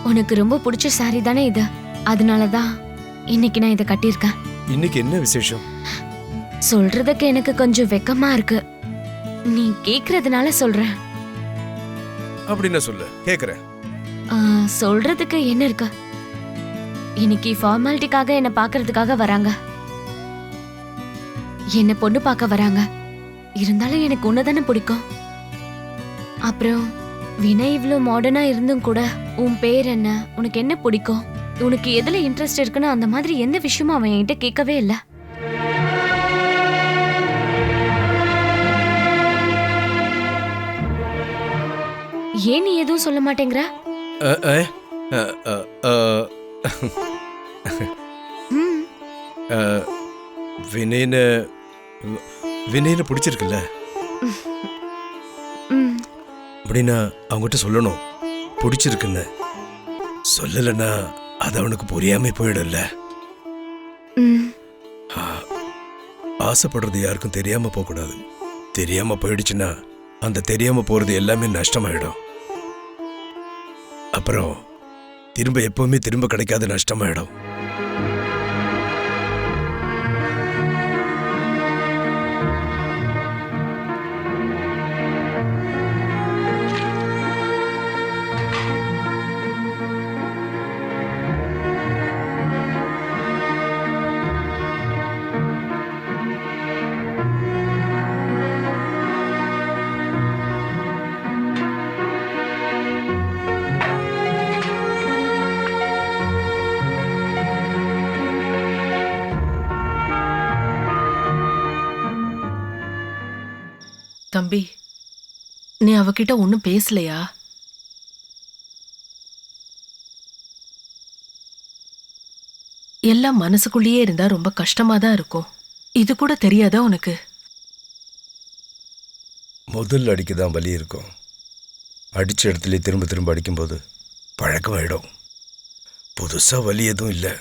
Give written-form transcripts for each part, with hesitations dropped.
உனக்கு ரொம்ப பிடிச்ச சாரி தானே இது, அதனாலதான் இன்னைக்கு நான் இதை கட்டியிருக்கேன். இன்னைக்கு என்ன விசேஷம்? சொல்றதுக்கு எனக்கு கொஞ்சம் வெக்கமா இருக்கு, நீ கேக்குறதுனால சொல்றேன். அப்படின்னு சொல்லு, கேக்குறேன். சொல்றதுக்கு என்ன இருக்கு, இன்னைக்கு ஃபார்மாலிட்டிக்காக என்ன பாக்குறதுக்காக வராங்க, என்ன பொண்ணு பார்க்க வராங்க. இருந்தாலும் எனக்கு உன்னதானே பிடிக்கும். அப்புறம் வினய் இவ்வளவு மாடர்னா இருந்தும் கூட உன் பேர் என்ன, உனக்கு என்ன பிடிக்கும், உனக்கு எதுல இன்ட்ரெஸ்ட் இருக்குன்னு அந்த மாதிரி எந்த விஷயமும் அவன் என்கிட்ட கேட்கவே இல்லை. ஏன் நீ எதுவும் சொல்ல மாட்டேங்கிற? வினயனை பிடிச்சிருக்குல்ல, அப்படின்னா அவங்ககிட்ட சொல்லணும் பிடிச்சிருக்குன்னு. சொல்லலைன்னா அது அவனுக்கு புரியாம போயிடும்ல. ஆசைப்படுறது யாருக்கும் தெரியாம போக கூடாது. தெரியாம போயிடுச்சுன்னா அந்த தெரியாம போறது எல்லாமே நஷ்டமாயிடும். அப்புறம் திரும்ப எப்பவுமே திரும்ப கிடைக்காத நஷ்டமாயிடும். தம்பி, நீ அவகிட்ட ஒன்னும் பேசலையா? எல்லாம் மனசுக்குள்ளேயே இருந்தா ரொம்ப கஷ்டமா தான் இருக்கும். இது கூட தெரியாதா உனக்கு? முதல் அடிக்குதான் வலி இருக்கும். அடிச்ச இடத்துல திரும்ப திரும்ப அடிக்கும்போது பழக்கமாயிடும். புதுசா வலி எதுவும் இல்லை.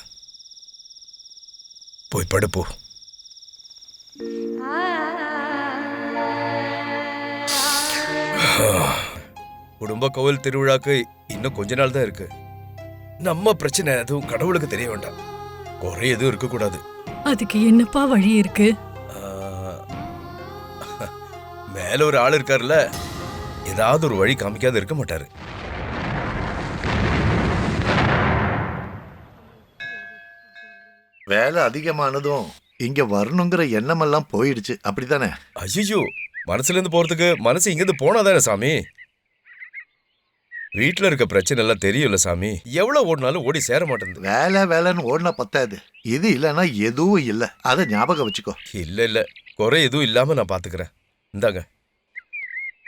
போய் படுப்போ. குடும்ப கோவில் திருவிழாக்கு இன்னும் கொஞ்ச நாள் தான் இருக்கு. நம்ம பிரச்சனை எதுவும் கடவுளுக்கு தெரிய வேண்டாம். குறை எதுவும் இருக்க கூடாது. அதுக்கு என்னப்பா வழி இருக்கு? மேல ஒரு ஆள் இருக்காருல்ல, ஏதாவது ஒரு வழி காமிக்காத இருக்க மாட்டாரு. வேலை அதிகமானதும் இங்க வரணுங்கிற எண்ணமெல்லாம் போயிடுச்சு, அப்படித்தானே? ஐயோ, மனசுல இருந்து போறதுக்கு மனசு இங்க இருந்து போனாதானே சாமி. வீட்டுல இருக்க பிரச்சனை எல்லாம் தெரியும்ல சாமி. எவ்வளவு ஓடினாலும் ஓடி சேர மாட்டேங்குது. வேலை வேலைன்னு ஓடினா பத்தாது. இது இல்லைன்னா எதுவும் இல்லை, அதை ஞாபகம் வச்சுக்கோ. இல்ல குறை எதுவும் இல்லாம நான் பாத்துக்கிறேன். இந்தாங்க.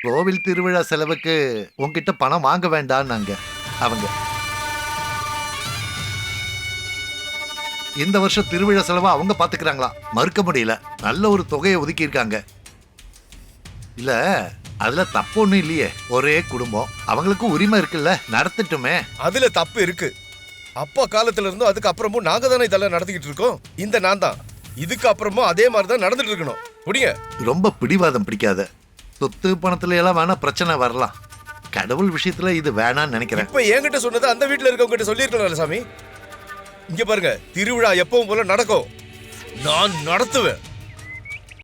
கோவில் திருவிழா செலவுக்கு உங்ககிட்ட பணம் வாங்க வேண்டான்னாங்க அவங்க. இந்த வருஷம் திருவிழா செலவை அவங்க பாத்துக்கிறாங்களா, மறுக்க முடியல. நல்ல ஒரு தொகையை ஒதுக்கி இருக்காங்க. இல்ல அதுல தப்பு ஒண்ணும் இல்லையே. ஒரே குடும்பம், அவங்களுக்கு உரிமை இருக்குல்ல, நடத்தட்டுமே. அதுல தப்பு இருக்கு. அப்பா காலத்துல இருந்தும் அதுக்கு அப்புறமும் நாங்க தானே இதெல்லாம் நடத்திக்கிட்டு இருக்கோம். இந்த நான் தான் இதுக்கு அப்புறமும் அதே மாதிரிதான் நடந்துட்டு இருக்கணும். புடிங்க. ரொம்ப பிடிவாதம் பிடிக்காத. சொத்து பணத்துல எல்லாம் வேணா பிரச்சனை வரலாம். கடவுள் விஷயத்துல இது வேணான்னு நினைக்கிறேன். இப்ப என்கிட்ட சொன்னது அந்த வீட்டுல இருக்கவங்க கிட்ட சொல்லிருக்கலாம்ல சாமி. இங்க பாருங்க, திருவிழா எப்பவும் போல நடக்கும். நான் நடத்துவேன்.